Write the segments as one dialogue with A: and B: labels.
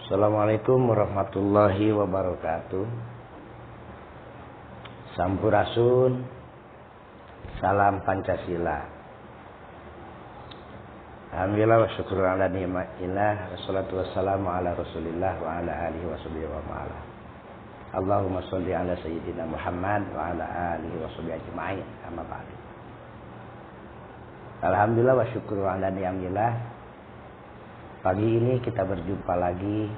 A: Assalamualaikum warahmatullahi wabarakatuh. Sampurasun. Salam Pancasila. Alhamdulillah wa syukur ala ni'matillah. Wassalatu wassalamu ala rasulillah wa ala alihi wa sahbihi wa ma'ala. Allahumma sholli ala sayyidina Muhammad wa ala alihi wa sahbihi ajma'in. Amma ba'du. Alhamdulillah wa syukur ala ni'matillah. Pagi ini kita berjumpa lagi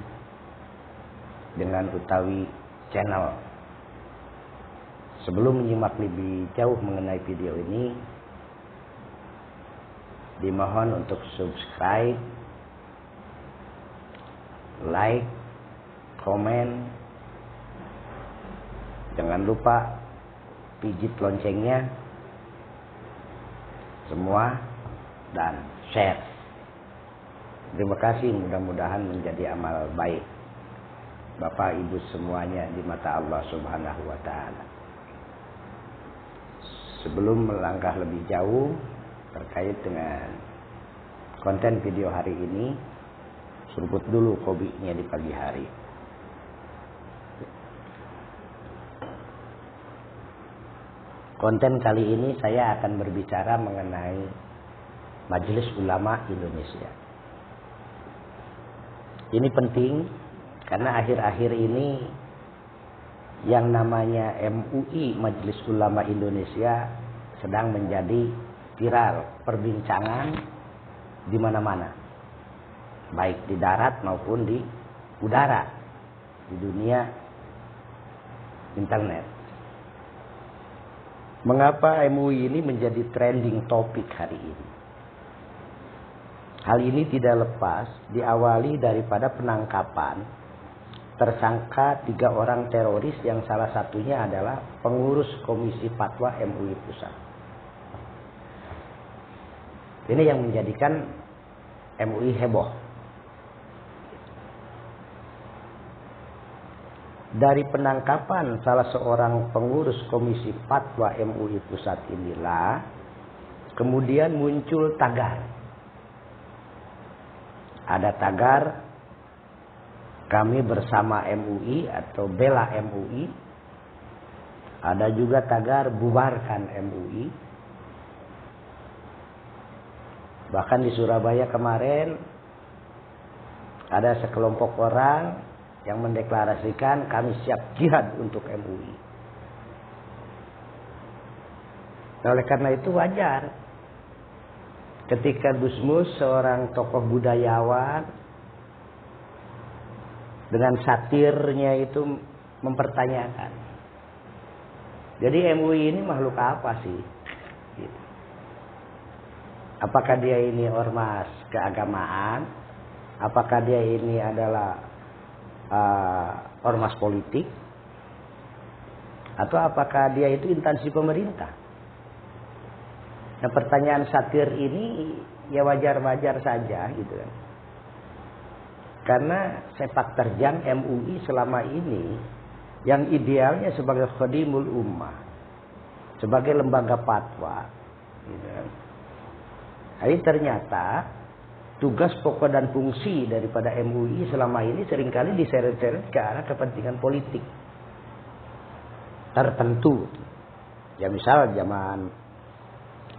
A: dengan Utawi Channel. Sebelum menyimak lebih jauh mengenai video ini, dimohon untuk subscribe, like, komen. Jangan lupa pijit loncengnya semua dan share. Terima kasih, mudah-mudahan menjadi amal baik Bapak Ibu semuanya di mata Allah Subhanahu wa taala. Sebelum melangkah lebih jauh terkait dengan konten video hari ini, seruput dulu kopinya di pagi hari. Konten kali ini saya akan berbicara mengenai Majelis Ulama Indonesia. Ini penting karena akhir-akhir ini yang namanya MUI, Majelis Ulama Indonesia, sedang menjadi viral, perbincangan di mana-mana. Baik di darat maupun di udara, di dunia internet. Mengapa MUI ini menjadi trending topik hari ini? Hal ini tidak lepas diawali daripada penangkapan tersangka 3 orang teroris yang salah satunya adalah pengurus Komisi Fatwa MUI Pusat. Ini yang menjadikan MUI heboh. Dari penangkapan salah seorang pengurus Komisi Fatwa MUI Pusat inilah kemudian muncul tagar. Ada tagar kami bersama MUI atau bela MUI. Ada juga tagar bubarkan MUI. Bahkan di Surabaya kemarin ada sekelompok orang yang mendeklarasikan kami siap jihad untuk MUI. Nah, oleh karena itu wajar ketika Gusmus, seorang tokoh budayawan, dengan satirnya itu mempertanyakan, jadi MUI ini makhluk apa sih? Gitu. Apakah dia ini ormas keagamaan? Apakah dia ini adalah ormas politik? Atau apakah dia itu instansi pemerintah? Nah, pertanyaan satir ini ya wajar-wajar saja gitu kan. Karena sepak terjang MUI selama ini yang idealnya sebagai khadimul ummah, sebagai lembaga fatwa gitu kan. Jadi ternyata tugas pokok dan fungsi daripada MUI selama ini seringkali diseret-seret ke arah kepentingan politik tertentu. Ya misal zaman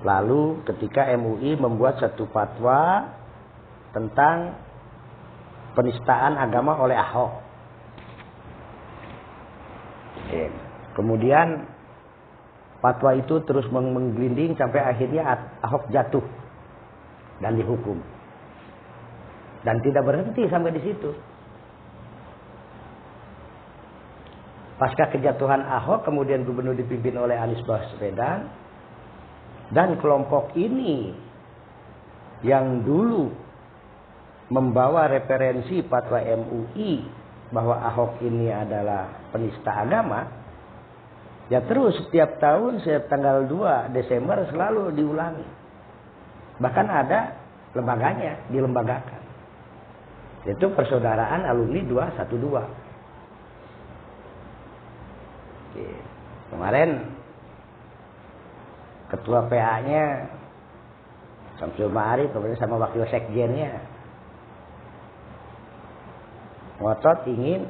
A: lalu ketika MUI membuat satu fatwa tentang penistaan agama oleh Ahok. Kemudian fatwa itu terus menggelinding sampai akhirnya Ahok jatuh dan dihukum. Dan tidak berhenti sampai di situ. Pasca kejatuhan Ahok, kemudian gubernur dipimpin oleh Anies Baswedan. Dan kelompok ini yang dulu membawa referensi fatwa MUI bahwa Ahok ini adalah penista agama, ya terus setiap tahun setiap tanggal 2 Desember selalu diulangi. Bahkan ada lembaganya, dilembagakan. Yaitu Persaudaraan Alumni 212. Oke. Kemarin ketua PA-nya Samsul Ma'arif kemudian sama wakil sekjennya ngotot ingin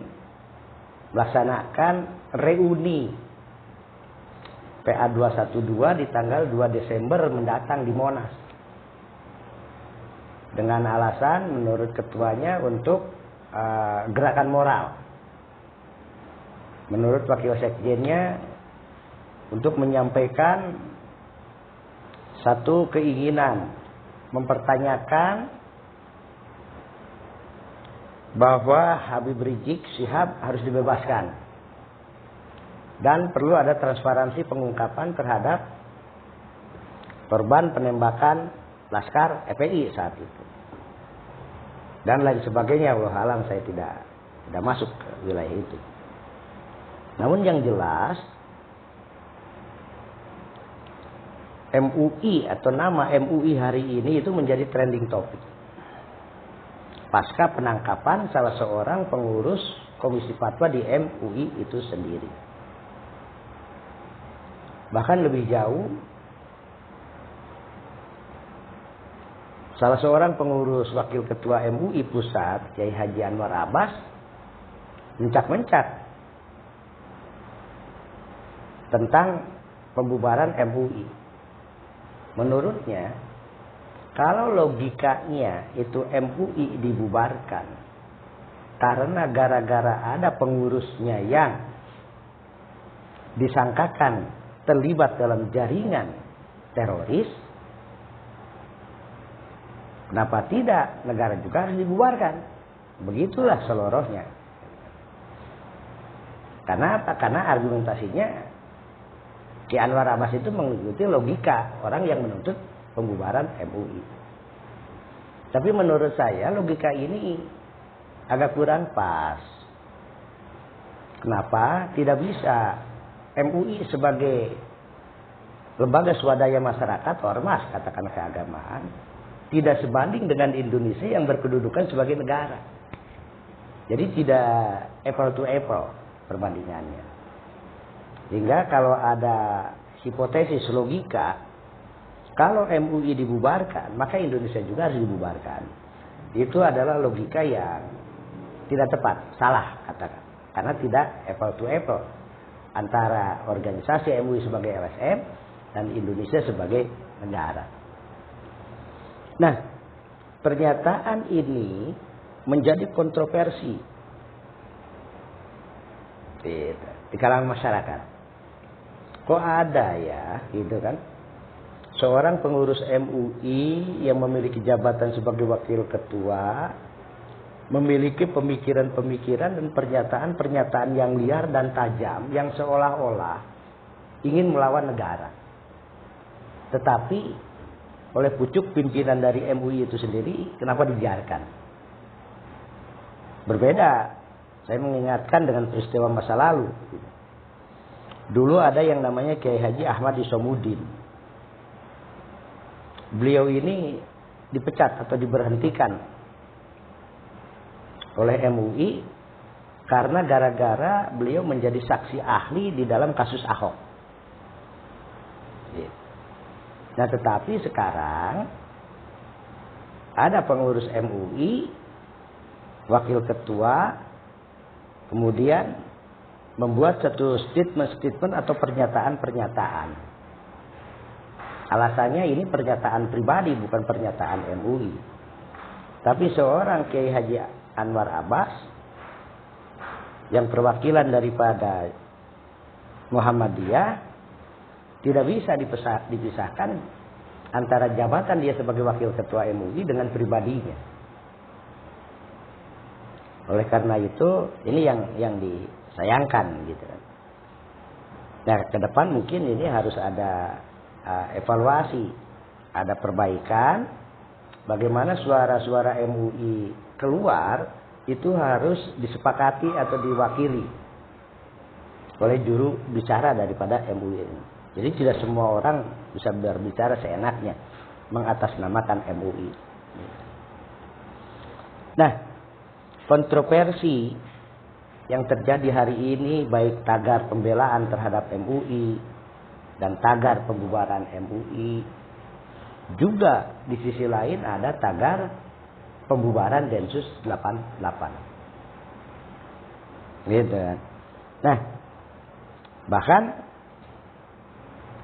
A: melaksanakan reuni PA 212 di tanggal 2 Desember mendatang di Monas. Dengan alasan menurut ketuanya untuk gerakan moral. Menurut wakil sekjennya untuk menyampaikan satu keinginan, mempertanyakan bahwa Habib Rizik Syihab harus dibebaskan dan perlu ada transparansi pengungkapan terhadap korban penembakan Laskar FPI saat itu dan lain sebagainya. Allah alam, saya tidak masuk ke wilayah itu. Namun yang jelas MUI atau nama MUI hari ini itu menjadi trending topic pasca penangkapan salah seorang pengurus komisi fatwa di MUI itu sendiri. Bahkan lebih jauh, salah seorang pengurus wakil ketua MUI pusat, Kiai Haji Anwar Abbas, mencak-mencak tentang pembubaran MUI. Menurutnya, kalau logikanya itu MUI dibubarkan karena gara-gara ada pengurusnya yang disangkakan terlibat dalam jaringan teroris, kenapa tidak negara juga harus dibubarkan? Begitulah selorohnya. Karena apa? Karena argumentasinya Ki Anwar Abbas itu mengikuti logika orang yang menuntut pembubaran MUI. Tapi menurut saya logika ini agak kurang pas. Kenapa? Tidak bisa MUI sebagai lembaga swadaya masyarakat, ormas katakan keagamaan, tidak sebanding dengan Indonesia yang berkedudukan sebagai negara. Jadi tidak apple to apple perbandingannya. Sehingga kalau ada hipotesis logika, kalau MUI dibubarkan, maka Indonesia juga harus dibubarkan. Itu adalah logika yang tidak tepat, salah katakan. Karena tidak apple to apple antara organisasi MUI sebagai LSM dan Indonesia sebagai negara. Nah, pernyataan ini menjadi kontroversi di kalangan masyarakat. Kok ada ya, gitu kan? Seorang pengurus MUI yang memiliki jabatan sebagai wakil ketua memiliki pemikiran-pemikiran dan pernyataan-pernyataan yang liar dan tajam yang seolah-olah ingin melawan negara. Tetapi oleh pucuk pimpinan dari MUI itu sendiri, kenapa dibiarkan? Berbeda, saya mengingatkan dengan peristiwa masa lalu. Dulu ada yang namanya Kiai Haji Ahmad Isomuddin. Beliau ini dipecat atau diberhentikan oleh MUI karena gara-gara beliau menjadi saksi ahli di dalam kasus Ahok. Nah, tetapi sekarang ada pengurus MUI, wakil ketua, kemudian membuat satu statement atau pernyataan. Alasannya ini pernyataan pribadi, bukan pernyataan MUI. Tapi seorang Kiai Haji Anwar Abbas yang perwakilan daripada Muhammadiyah tidak bisa dipisahkan antara jabatan dia sebagai wakil ketua MUI dengan pribadinya. Oleh karena itu, ini yang disayangkan gitu kan. Nah, ke depan mungkin ini harus ada evaluasi, ada perbaikan. Bagaimana suara-suara MUI keluar itu harus disepakati atau diwakili oleh juru bicara daripada MUI ini. Jadi tidak semua orang bisa berbicara seenaknya mengatasnamakan MUI. Nah, kontroversi yang terjadi hari ini baik tagar pembelaan terhadap MUI dan tagar pembubaran MUI, juga di sisi lain ada tagar pembubaran Densus 88. Gitu kan. Nah, bahkan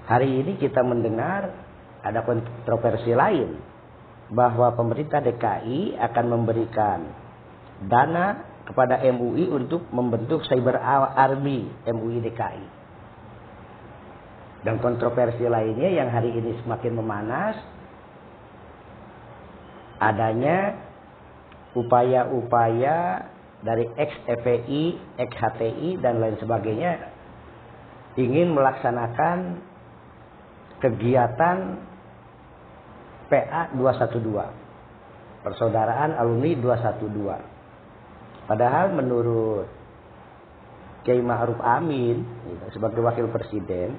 A: hari ini kita mendengar ada kontroversi lain bahwa pemerintah DKI akan memberikan dana kepada MUI untuk membentuk cyber army MUI DKI. Dan kontroversi lainnya yang hari ini semakin memanas, adanya upaya-upaya dari ex-FPI, ex-HTI dan lain sebagainya ingin melaksanakan kegiatan PA 212, Persaudaraan Alumni 212. Padahal menurut Kiai Ma'ruf Amin sebagai wakil presiden,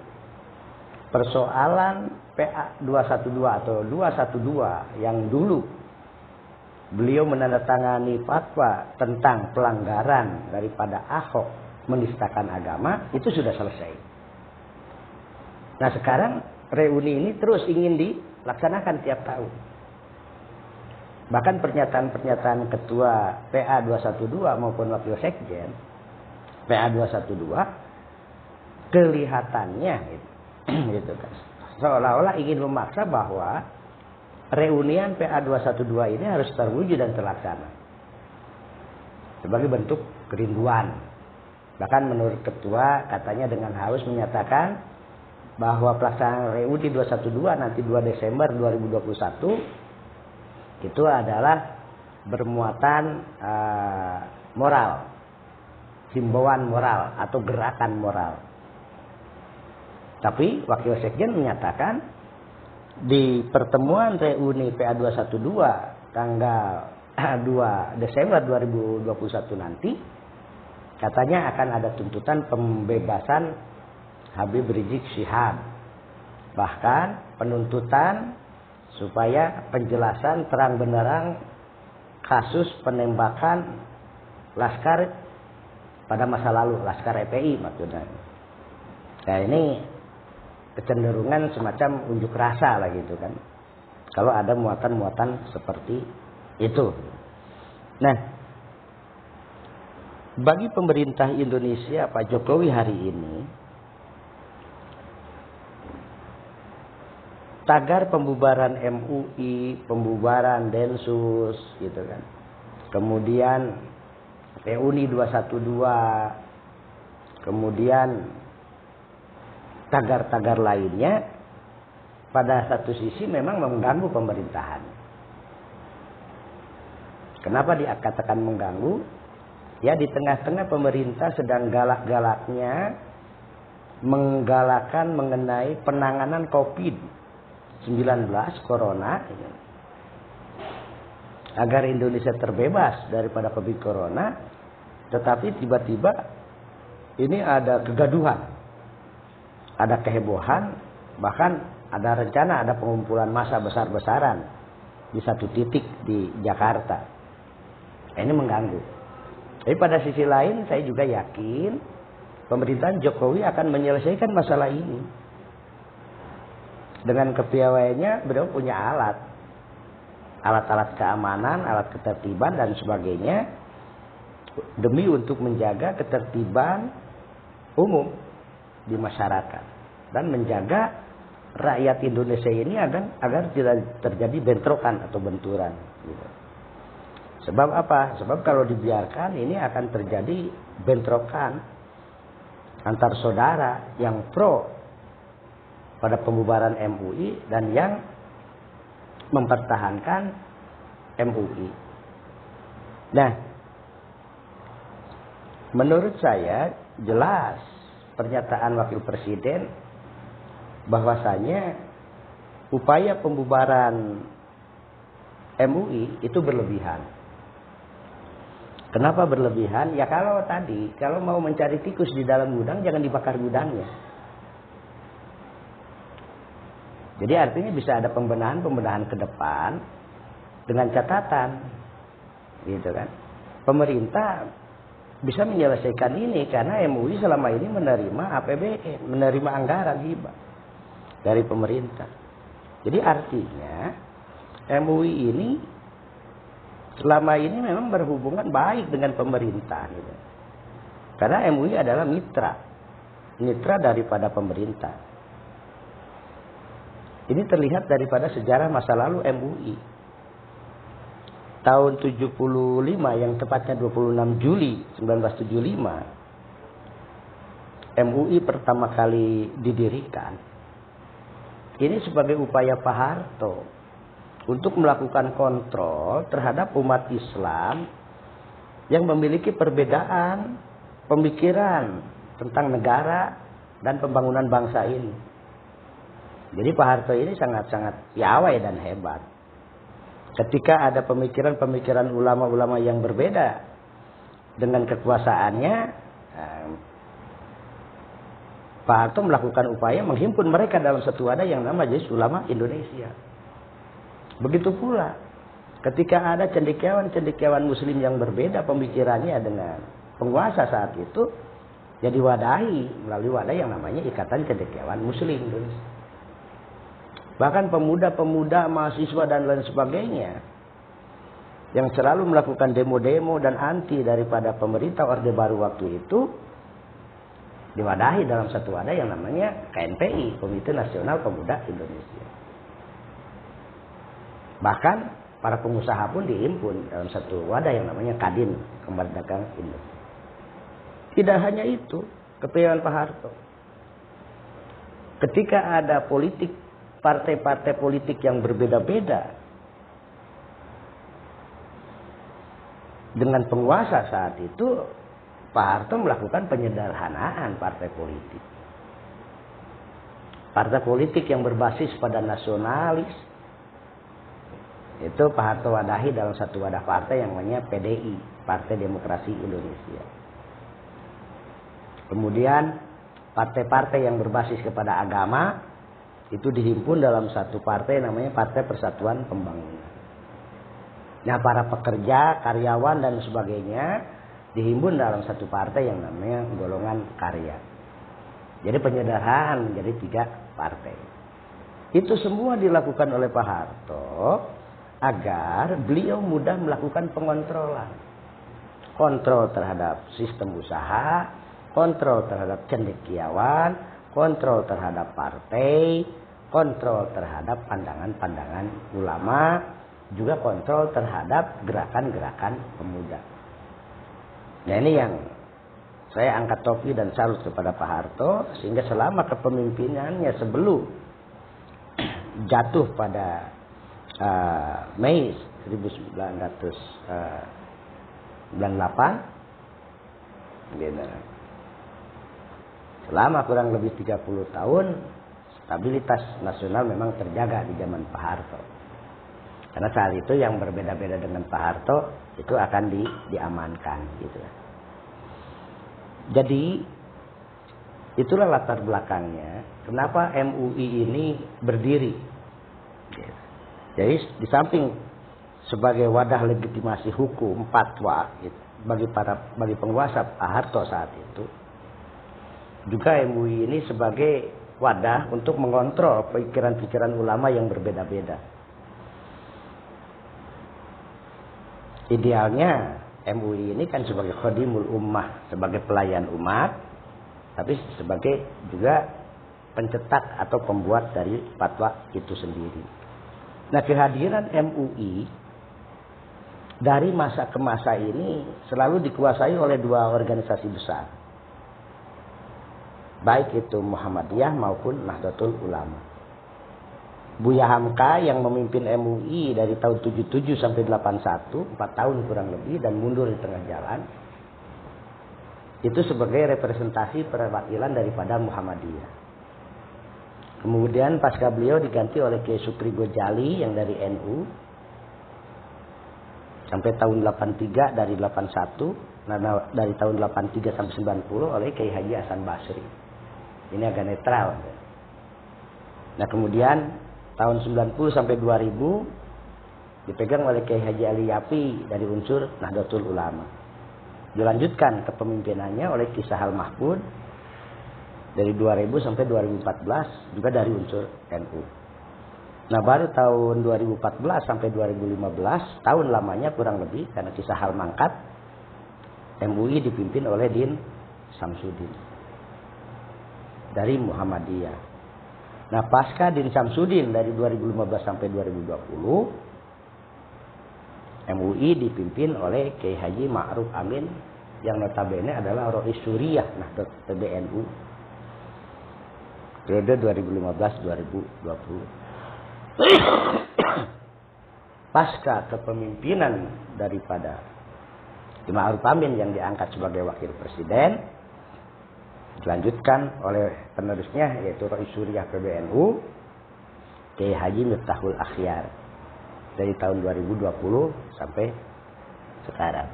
A: persoalan PA 212 atau 212 yang dulu beliau menandatangani fatwa tentang pelanggaran daripada Ahok menistakan agama itu sudah selesai. Nah sekarang reuni ini terus ingin dilaksanakan tiap tahun. Bahkan pernyataan-pernyataan ketua PA 212 maupun wakil sekjen PA 212 kelihatannya gitu kan, seolah-olah ingin memaksa bahwa reunian PA 212 ini harus terwujud dan terlaksana sebagai bentuk kerinduan. Bahkan menurut ketua katanya dengan halus menyatakan bahwa pelaksanaan reuni 212 nanti 2 Desember 2021 itu adalah bermuatan moral, himbauan moral atau gerakan moral. Tapi wakil sekjen menyatakan di pertemuan reuni PA 212 tanggal 2 Desember 2021 nanti katanya akan ada tuntutan pembebasan Habib Rizik Syihab. Bahkan penuntutan supaya penjelasan terang benderang kasus penembakan Laskar pada masa lalu, Laskar FPI maksudnya. Nah ini kecenderungan semacam unjuk rasa lah gitu kan. Kalau ada muatan-muatan seperti itu. Nah, bagi pemerintah Indonesia Pak Jokowi hari ini, tagar pembubaran MUI, pembubaran Densus gitu kan. Kemudian reuni 212, kemudian tagar-tagar lainnya pada satu sisi memang mengganggu pemerintahan. Kenapa dikatakan mengganggu? Ya di tengah-tengah pemerintah sedang galak-galaknya menggalakkan mengenai penanganan COVID-19 Corona agar Indonesia terbebas daripada COVID Corona, tetapi tiba-tiba ini ada kegaduhan, ada kehebohan, bahkan ada rencana ada pengumpulan massa besar-besaran di satu titik di Jakarta. Ini mengganggu. Tapi pada sisi lain saya juga yakin pemerintahan Jokowi akan menyelesaikan masalah ini. Dengan kepiawaiannya beliau punya alat-alat keamanan, alat ketertiban dan sebagainya demi untuk menjaga ketertiban umum di masyarakat dan menjaga rakyat Indonesia ini agar tidak terjadi bentrokan atau benturan gitu. Sebab apa? Sebab kalau dibiarkan ini akan terjadi bentrokan antar saudara yang pro pada pembubaran MUI dan yang mempertahankan MUI. Nah, menurut saya jelas pernyataan Wakil Presiden bahwasanya upaya pembubaran MUI itu berlebihan. Kenapa berlebihan? Ya kalau mau mencari tikus di dalam gudang jangan dibakar gudangnya. Jadi artinya bisa ada pembenahan ke depan dengan catatan, gitu kan? Pemerintah bisa menyelesaikan ini karena MUI selama ini menerima APBN, menerima anggaran hibah dari pemerintah. Jadi artinya MUI ini selama ini memang berhubungan baik dengan pemerintah, gitu. Karena MUI adalah mitra daripada pemerintah. Ini terlihat daripada sejarah masa lalu MUI. Tahun 75 yang tepatnya 26 Juli 1975, MUI pertama kali didirikan. Ini sebagai upaya Pak Harto untuk melakukan kontrol terhadap umat Islam yang memiliki perbedaan pemikiran tentang negara dan pembangunan bangsa ini. Jadi Pak Harto ini sangat-sangat piawai dan hebat. Ketika ada pemikiran-pemikiran ulama-ulama yang berbeda dengan kekuasaannya, Pak Harto melakukan upaya menghimpun mereka dalam satu wadah yang nama Majelis Ulama Indonesia. Begitu pula ketika ada cendekiawan-cendekiawan muslim yang berbeda pemikirannya dengan penguasa saat itu, jadi wadahi melalui wadah yang namanya Ikatan Cendekiawan Muslim Indonesia. Bahkan pemuda-pemuda, mahasiswa dan lain sebagainya yang selalu melakukan demo-demo dan anti daripada pemerintah Orde Baru waktu itu diwadahi dalam satu wadah yang namanya KNPI, Komite Nasional Pemuda Indonesia. Bahkan para pengusaha pun dihimpun dalam satu wadah yang namanya Kadin, Kemerdekaan Indonesia. Tidak hanya itu, kepemimpinan Pak Harto. Ketika ada partai-partai politik yang berbeda-beda dengan penguasa saat itu, Pak Harto melakukan penyederhanaan partai politik. Partai politik yang berbasis pada nasionalis, itu Pak Harto wadahi dalam satu wadah partai yang namanya PDI, Partai Demokrasi Indonesia. Kemudian partai-partai yang berbasis kepada agama itu dihimpun dalam satu partai namanya Partai Persatuan Pembangunan. Nah, para pekerja, karyawan dan sebagainya dihimpun dalam satu partai yang namanya Golongan Karya. Jadi penyederhanaan menjadi 3 partai. Itu semua dilakukan oleh Pak Harto agar beliau mudah melakukan pengontrolan. Kontrol terhadap sistem usaha, kontrol terhadap cendekiawan, kontrol terhadap partai, kontrol terhadap pandangan-pandangan ulama, juga kontrol terhadap gerakan-gerakan pemuda. Nah, ini yang saya angkat topi dan salut kepada Pak Harto, sehingga selama kepemimpinannya sebelum jatuh pada Mei 1998, selama kurang lebih 30 tahun, stabilitas nasional memang terjaga di zaman Pak Harto. Karena saat itu yang berbeda-beda dengan Pak Harto itu akan diamankan gitu. Jadi itulah latar belakangnya kenapa MUI ini berdiri. Jadi di samping sebagai wadah legitimasi hukum fatwa bagi penguasa Pak Harto saat itu, juga MUI ini sebagai wadah untuk mengontrol pikiran-pikiran ulama yang berbeda-beda. Idealnya MUI ini kan sebagai khadimul ummah, sebagai pelayan umat, tapi sebagai juga pencetak atau pembuat dari fatwa itu sendiri. Nah, kehadiran MUI dari masa ke masa ini selalu dikuasai oleh 2 organisasi besar, baik itu Muhammadiyah maupun Nahdlatul Ulama. Buya Hamka yang memimpin MUI dari tahun 77 sampai 81, 4 tahun kurang lebih, dan mundur di tengah jalan, itu sebagai representasi perwakilan daripada Muhammadiyah. Kemudian pasca beliau diganti oleh Kiai Supri Gojali yang dari NU sampai tahun 83, dari 81, nah dari tahun 83 sampai 90 oleh Kiai Haji Hasan Basri. Ini agak netral. Nah, kemudian tahun 90 sampai 2000 dipegang oleh Kiai Haji Ali Yapi dari unsur Nahdlatul Ulama. Dilanjutkan kepemimpinannya oleh Ki Sahal Mahfud dari 2000 sampai 2014 juga dari unsur NU. Nah, baru tahun 2014 sampai 2015, tahun lamanya kurang lebih, karena Ki Sahal mangkat, MUI dipimpin oleh Din Samsudin dari Muhammadiyah. Nah, pasca Din Samsudin dari 2015 sampai 2020, MUI dipimpin oleh Kiai Haji Ma'ruf Amin yang notabene adalah Rois Suriah Nahdlatul PBNU periode 2015-2020. Pasca kepemimpinan daripada Ma'ruf Amin yang diangkat sebagai wakil presiden, dilanjutkan oleh penerusnya yaitu Rois Suriah PBNU, Kiai Haji Miftahul Akhyar dari tahun 2020 sampai sekarang.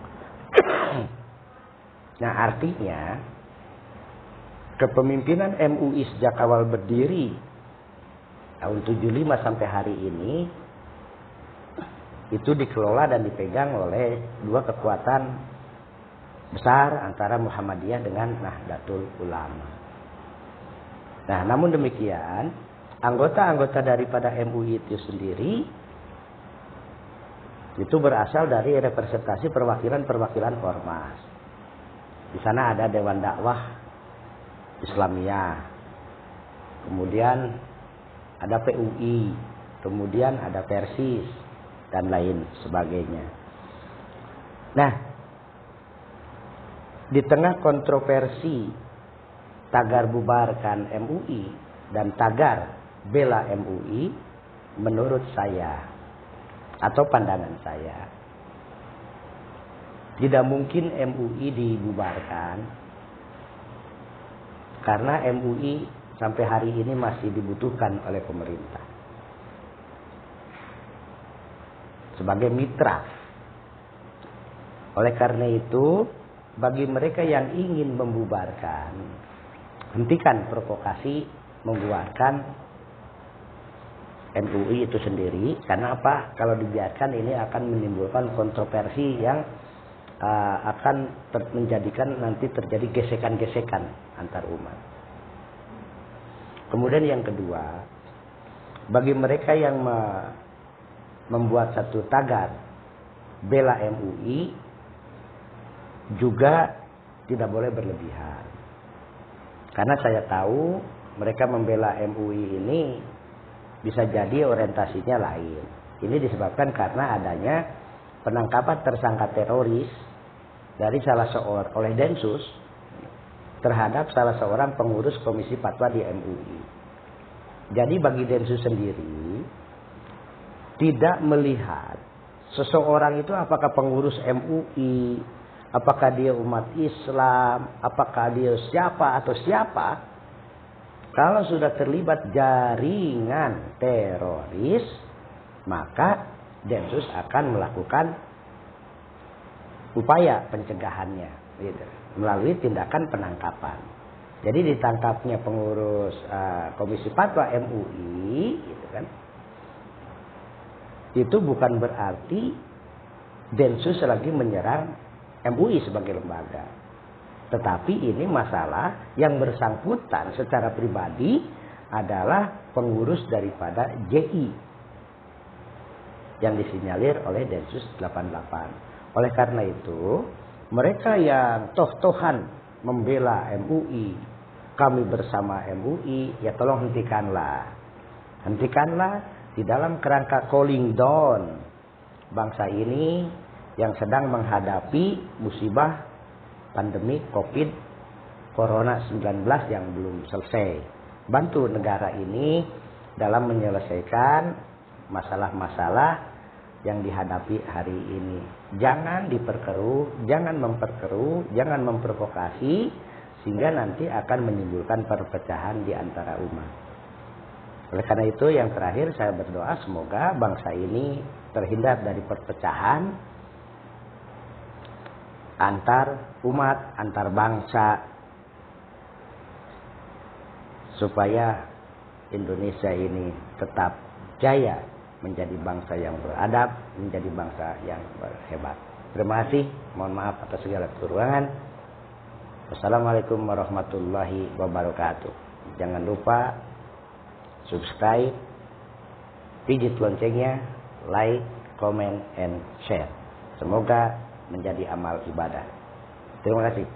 A: Nah, artinya kepemimpinan MUI sejak awal berdiri tahun 75 sampai hari ini itu dikelola dan dipegang oleh dua kekuatan besar antara Muhammadiyah dengan Nahdlatul Ulama. Nah, namun demikian, anggota-anggota daripada MUI itu sendiri itu berasal dari representasi perwakilan-perwakilan ormas. Di sana ada Dewan Dakwah Islamiyah, kemudian ada PUI, kemudian ada Persis, dan lain sebagainya. Nah, di tengah kontroversi tagar bubarkan MUI dan tagar bela MUI, menurut saya atau pandangan saya, tidak mungkin MUI dibubarkan karena MUI sampai hari ini masih dibutuhkan oleh pemerintah sebagai mitra. Oleh karena itu, bagi mereka yang ingin membubarkan, hentikan provokasi membubarkan MUI itu sendiri. Karena apa? Kalau dibiarkan ini akan menimbulkan kontroversi yang akan menjadikan nanti terjadi gesekan-gesekan antar umat. Kemudian yang kedua, bagi mereka yang membuat satu tagar bela MUI juga tidak boleh berlebihan. Karena saya tahu mereka membela MUI ini bisa jadi orientasinya lain. Ini disebabkan karena adanya penangkapan tersangka teroris dari oleh Densus terhadap salah seorang pengurus komisi fatwa di MUI. Jadi bagi Densus sendiri tidak melihat seseorang itu apakah pengurus MUI, apakah dia umat Islam, apakah dia siapa atau siapa. Kalau sudah terlibat jaringan teroris, maka Densus akan melakukan upaya pencegahannya, gitu, melalui tindakan penangkapan. Jadi ditangkapnya pengurus komisi fatwa MUI, gitu kan? Itu bukan berarti Densus lagi menyerang MUI sebagai lembaga. Tetapi ini masalah yang bersangkutan secara pribadi adalah pengurus daripada JI yang disinyalir oleh Densus 88. Oleh karena itu, mereka yang toh-tohan membela MUI, kami bersama MUI, ya tolong hentikanlah. Hentikanlah di dalam kerangka cooling down bangsa ini yang sedang menghadapi musibah pandemi COVID Corona 19 yang belum selesai. Bantu negara ini dalam menyelesaikan masalah-masalah yang dihadapi hari ini. Jangan diperkeruh, jangan memperkeruh, jangan memprovokasi sehingga nanti akan menimbulkan perpecahan di antara umat. Oleh karena itu yang terakhir saya berdoa semoga bangsa ini terhindar dari perpecahan antar umat, antar bangsa, supaya Indonesia ini tetap jaya menjadi bangsa yang beradab, menjadi bangsa yang berhebat. Terima kasih, mohon maaf atas segala kekurangan. Wassalamualaikum warahmatullahi wabarakatuh. Jangan lupa subscribe, pijit loncengnya, like, comment, and share. Semoga menjadi amal ibadah. Terima kasih.